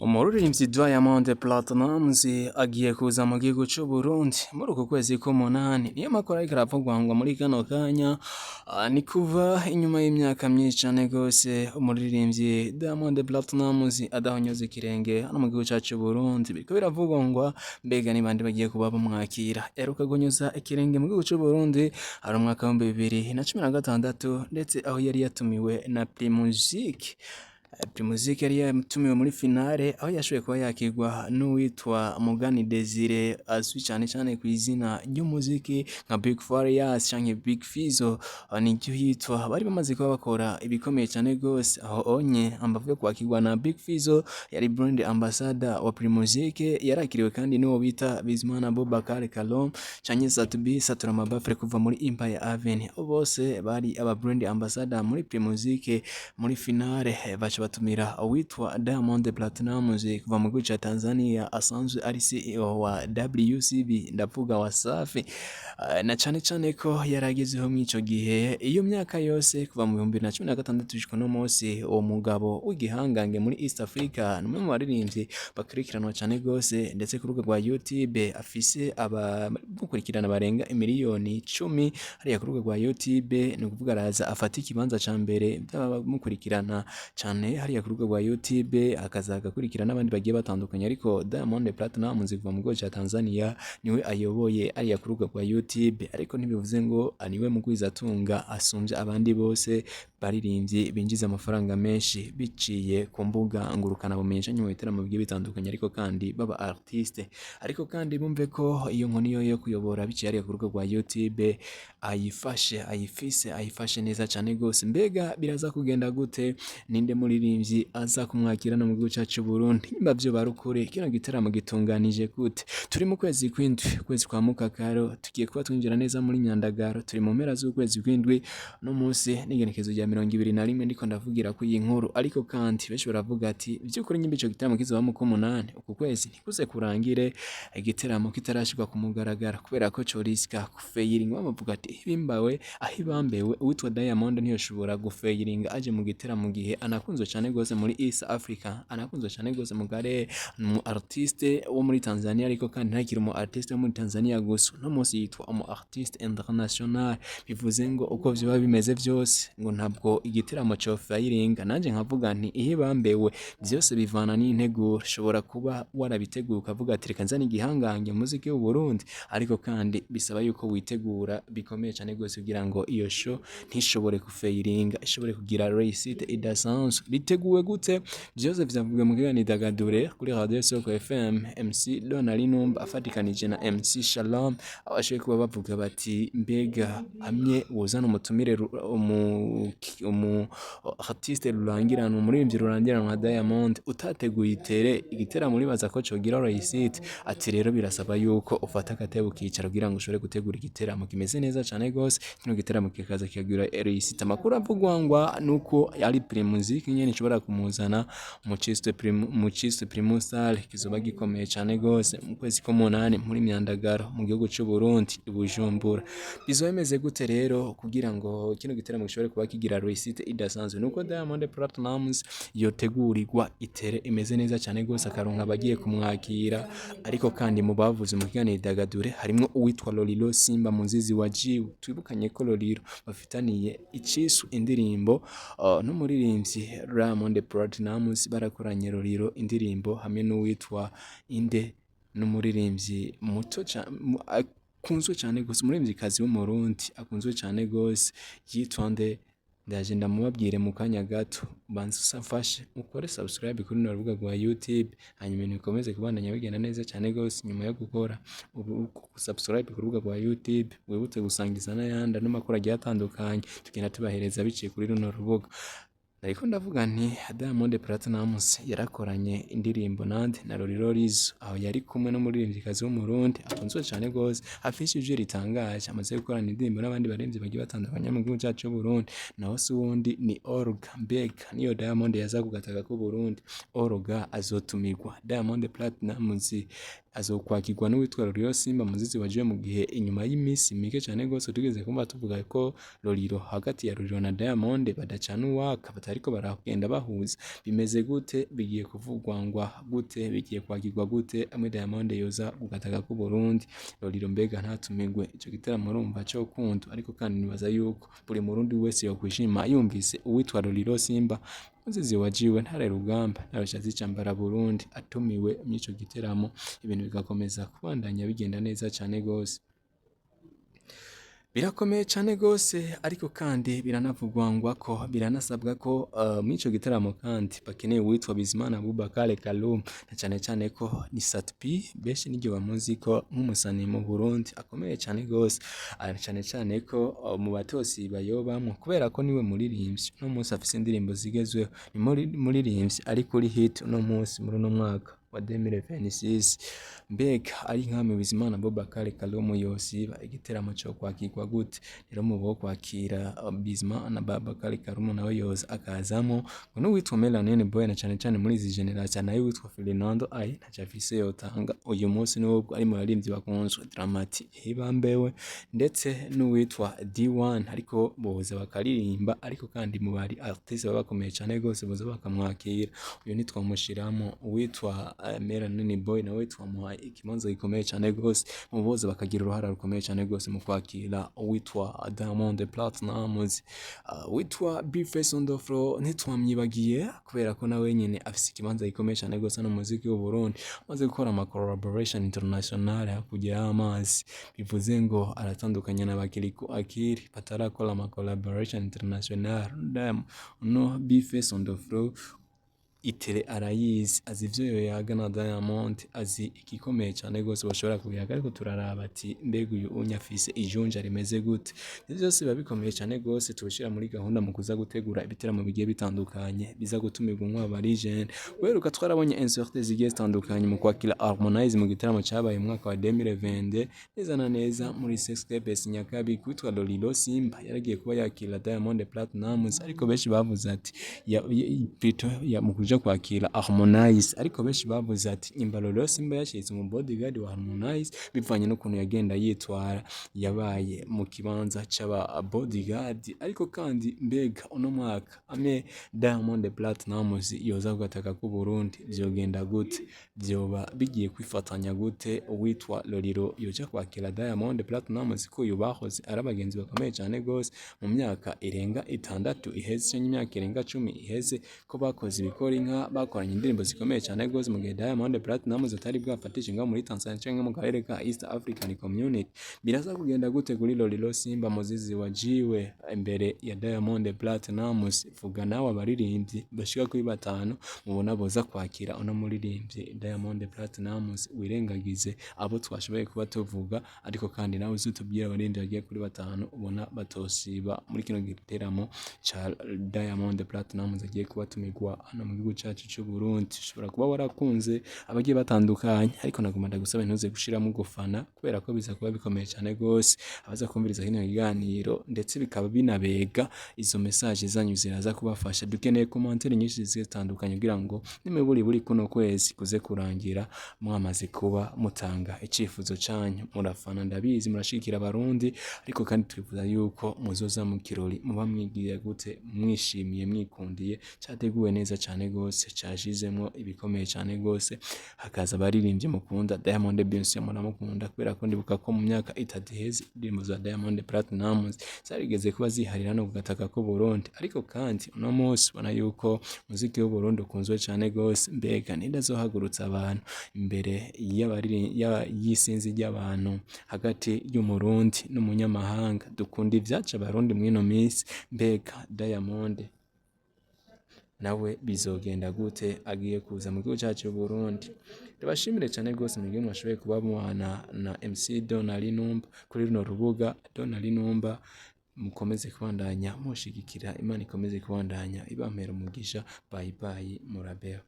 Umuririmbyi Diamond Platnumz agiye kuza mu gihugu c'u Burundi muri uku kwezi k'umunani. Niyo makuru ariko aravugwa ngo muri kano kanya ni kuva inyuma y'imyaka myinshi cane gose umuririmbyi Diamond Platnumz adahonyoza ikirenge hano mu gihugu cacu c'u Burundi. Biriko biravugwa ngo mbega ni bande bagiye kuba bamwakira. Yaheruka guhonyoza ikirenge mu gihugu c'u Burundi hari umwaka wa 2016 ndetse aho yari yatumiwe na Platnumz. Primusic yari yatumiwe muri finale aho yashoboye kuba yakirwa n'uwitwa Mugani Desire azwi cyane ku izina ry'umuziki nka Big Farious canke Big Fizzo niryo yitwa. Bari bamaze kuba bakora ibikomeye cyane gose aho onye ambavuye kwakirwa na Big Fizzo yari brand ambassador wa Primusic, yarakiriwe kandi n'uwo bita Bizimana Boubacar Kalom canke Satubi Saturama Bafre kuva muri Empire Avenue. Bose bari aba brand ambassador muri Primusic. Muri finale baca batumira uwitwa Diamond Platnumz kuva mu gihugu ca Tanzania asanzwe ari CEO wa WCB ndavuga Wasafi, na cane ko yaragezeho mw'ico gihe iyo myaka yose kuva mu 2016 gushika no munsi. Uwo mugabo w'igihangange muri East Africa numwe mu baririmbyi bakurikiranwa cane gose, ndetse ku rubuga rwa YouTube afise abamukurikirana barenga miliyoni 10 hariya ku rubuga rwa YouTube. Ni ukuvuga araza afata ikibanza ca mbere by'abamukurikirana cane hariya ku rubuga rwa YouTube, akazakurikira n'abandi bagiye batandukanye, ariko Diamond Platnumz kuva mu gihugu ca Tanzania niwe ayoboye hariya ku rubuga rwa YouTube. Ariko ntibivuze ngo aniwe mugwizatunga asumvye abandi bose baririmbyi binjiza amafaranga menshi biciye ku mbuga ngurukana bumenyesha nyuma y'iteramo bigiye bitandukanye, ariko kandi baba artiste. Ariko kandi bumve ko iyo nkoni yo kuyobora biciye hariya ku rubuga rwa YouTube ayifashe neza cane gose. Mbega biraza kugenda gute? Ninde muririmbyi aza kumwakira no mu gihugu cacu Burundi? Nimba vyo barukuri kino giteramo gitunganije gute? Turi mu kwezi kw'indwi, kwezi kwa mukakaro, tugiye kuba twinjira neza muri Nyandagaro, turi mu mpera z'ukwezi kw'indwi. No munsi n'igenekezo rya 21 ndiko ndavugira ku iyi nkuru, ariko kandi benshi baravuga ati vy'ukuri nyimba ico giteramo kizoba mu kumunani uku kwezi ntikuze kurangire igiteramo kitarashirwa ku mugaragaro, kubera ko co riska kufeiringa. Bavuga ati himbawe ahibambewe uwitwa Diamond ntiyoshobora gufeiringa aje mu giteramo gihe anakunzwe cyane gose muri East Africa, anakunzwe cyane gose mu gare mu artiste wo muri Tanzania, ariko kandi ntakiri mu artiste wo muri Tanzania gusa, no munsi yitwa mu artiste international. Bivuze ngo uko vyoba bimeze vyose ngo ntabwo igiteramo cyo fairinga. Nanje nkavuga nti ihibambewe byose bivana n'integuro. Shobora kuba warabiteguye ukavuga ati reka nzana igihangange muziki w'u Burundi, ariko kandi bisaba yuko witegura bikomeye cyane gose kugira ngo iyo show ntishobore kufairinga, ishobore kugira réussite idasanzwe. Biteguwe gute? Byose vyavuga mu kiganiro kuri Radio Soko FM. MC Donald Numba afatikanije na MC Shalom abashoboye kuba bavuga bati mbega hamwe wozana umutumire artiste rurangirana, umuririmbyi rurangirana nka Diamond utateguye itere igiteramo uribaza ko cogira réussite. Ati rero birasaba yuko ufata agatebo kicara kugira ngo ushobore gutegura igiteramo kimeze neza cane gose, kino giteramo kikaza kikagira réussite. Amakuru avugwa ngo nuko ari Primusic nyene ishobora kumuzana mu ciste Primusal kizoba gikomeye cane gose mu kwezi k'umunani muri Myandagaro mu gihugu c'u Burundi i Bujumbura. Bizoba bimeze gute rero kugira ngo kino giteramo gishobore kuba kigira réussite idasanzwe? Nuko Diamond Platnumz yotegurirwa itere imeze neza cane gose, akaronka abagiye kumwakira. Ariko kandi mu bavuze mu kiganiro harimwo uwitwa Lolilo Simba Muzizi wa Jiwe. Twibukanye ko Lolilo bafitaniye icisu indirimbo n'umuririmbyi Diamond Platnumz, barakoranye Lolilo indirimbo hamwe n'uwitwa Inde n'umuririmbyi muto akunzwe cyane gose, umuririmbyikazi w'umurundi akunzwe cyane gose yitwa nde. Ndaje ndamubabwire mu kanya gato. Banza usafashe ukore subscribe kuri no rubuga rwa YouTube, hanyuma nikomeze kubandanya bigenda neza cyane gose. Nyuma yo gukora subscribe ku rubuga rwa YouTube, wibutse gusangiza n'ayandi n'amakuru agiye atandukanye tugenda tubahereza biciye kuri runo rubuga. Ariko ndavuga nti Diamond Platnumz yarakoranye indirimbo nande na Lolilo Rizzo, aho yari kumwe n'umuririmbyikazi w'umurundi akunzwe cyane gose, afise ijwi ritangaje. Amaze gukorana indirimbo n'abandi baririmbyi bagiye batandukanye mu gihugu cyacu Burundi. Naho se wundi ni Olga. Mbega niyo Diamond yaza kugataka ku Burundi, Olga azotumirwa. Diamond Platnumz azokwakirwa n'uwitwa Loliro Simba muzizi waje mu gihe inyuma y'imisi mike cyane gose tugeze kumva tuvuga ko Loliro hagati ya Loliro na Diamond badacana uwaka batariko baragenda bahuza bimeze gute bigiye kuvugwangwa gute bigiye kwakirwa gute amwe Diamond yoza ugataka ku Burundi Loliro mbega ntatumigwe ico gitaramo urumva cyo kundo ariko kandi nibaza yuko buri murundi wese yokwishima yumvise uwitwa Loliro Simba muzizi wajiwe ntare rugamba narashazi cambara Burundi atumiwe m'ico giteramo ibintu bigakomeza kubandanya bigenda neza cyane gose birakomeye cyane gose ariko kandi biranavugwangwa ko biranasabwa ko m'ico gitaramo kandi bakeneye uwitwa Bizimana Abubakar Kalum na cyane ko ni Satpi beshi niryo bamuzi ko nk'umusani mu Burundi akomeye cyane gose cyane ko mu batosi bayobamwe kubera ko niwe muririmbyi no munsi afise indirimbo zigezweho ni muririmbyi ari kuri hit no munsi muri no mwaka wa 2026 mbega ari nkame Bizimana Abubakar Kalum yosiba igiteramo cyo kwakirwa gute rero mu bo kwakira Bizimana Abubakar Kalum nawe yoza akazamo ngo witwa Melanine Boy na cyane muri izi generation nayo witwa Fernando ai na Jafise yotanga uyu munsi n'ubwo ari mu barimbyi bakunzwe Dramati hibambewe ndetse n'uwitwa D1 ariko boza bakaririmba ariko kandi mu bari artiste babakomeye cyane gose boza bakamwakira uyu nitwa mushiramo uwitwa Melanine Boy nawe twamuha ikimanza gikomeye cyane gose mu boze bakagira uruhara rukomeye cyane gose mu kwakira witwa Diamond Platnumz witwa Bface on the floor ntitwamyibagiye kubera ko nawe nyene afise ikimanza gikomeye cyane gose no muziki w'u Burundi maze gukora ama collaboration international hakugira amazi bivuze ngo aratandukanye n'abakiri ku akiri batarakora ama collaboration international no Bface on the floor itere arayizi azi ivyo yagana Diamond azi igikomeye cyane gose bashobora kubihaga ariko turaraba ati mbega uyu unyafise ijunja rimeze gute byose babikomeye cyane gose tubishira muri gahunda mu kuza gutegura ibiteramo bigiye bitandukanye biza gutumirwa nk'aba legend weruka twarabonye inserte zigiye zitandukanye mu kwakira Harmonize mu gitaramo cyabaye mu mwaka wa 2020 neza na neza muri Sextapes Nyakabi kwitwa Loliro Simba yaragiye kuba yakira Diamond Platnumz ariko benshi bavuze ati ya mukuja kwakira Harmonize ariko benshi bavuze ati Loliro Simba yashitse mu bodyguard wa Harmonize bivanye n'ukuntu yagenda yitwara yabaye mu kibanza c'aba bodyguard ariko kandi mbega uno mwaka ame Diamond Platnumz yoza gataka ku Burundi vyogenda gute vyoba bigiye kwifatanya gute uwitwa Loliro yoja kwakira Diamond Platnumz ko yubahoze arabagenzi bakomeye cyane gose mu myaka irenga 6 iheze n'imyaka irenga 10 iheze ko bakoze ibikora inka bakoranye indirimbo zikomeye cyane gose mu gihe Diamond Platnumz atari bwafatisha inga muri Tanzania cyangwa mu karere ka East African Community biraza kugenda gute kuri Loliro Simba muzizi wajiwe imbere ya Diamond Platnumz vuga nawe abaririmbyi bashika kuri 5 mubona boza kwakira ono muririmbyi Diamond Platnumz wirengagize abo twashoboye kuba tuvuga ariko kandi nawe uzutubwira abaririmbyi bagiye kuri 5 ubona batosiba muri kino giteramo cha Diamond Platnumz agiye kuba tumigwa hano mu gihugu cyacu cy'u Burundi ushobora kuba warakunze abagiye batandukanye ariko nagomba gusaba intuze gushiramo gufana kubera ko biza kuba bikomeye cyane gose abaza kumviriza hino iganiro ndetse bikaba binabega izo message zanyu ziraza kubafasha dukeneye commentaire nyinshi zitandukanye kugira ngo nimeburi kuno kwezi kuze kurangira mwamaze kuba mutanga icifuzo cyanyu murafana ndabizi murashikira abarundi ariko kandi twifuza yuko muzoza mu kirori muba mwigiye gute mwishimiye mwikundiye cyateguwe neza cyane gose cyashizemo ibikomeye cyane gose hakaza abaririmbye mukunda Diamond Beyonce muramukunda kubera ko ndibuka ko mu myaka 3 iheze indirimbo za Diamond Platnumz zarigeze kuba ziharira no kugataka ko Burundi ariko kandi uno munsi bona yuko muziki w'u Burundi ukunzwe cyane gose mbega nindazohagurutsa abantu imbere y'isinzi ry'abantu hagati y'umurundi n'umunyamahanga dukunda ivyaca abarundi mwino minsi mbega Diamond nawe bizogenda gute agiye kuza mu gihugu cyacu Burundi Ndabashimire cyane gose mwebwe mwashoboye kuba mwana na MC Donali Numba kuri runo rubuga Donali Numba mukomeze kubandanya mushigikira Imana ikomeze kubandanya ibampera umugisha bye bye murabeho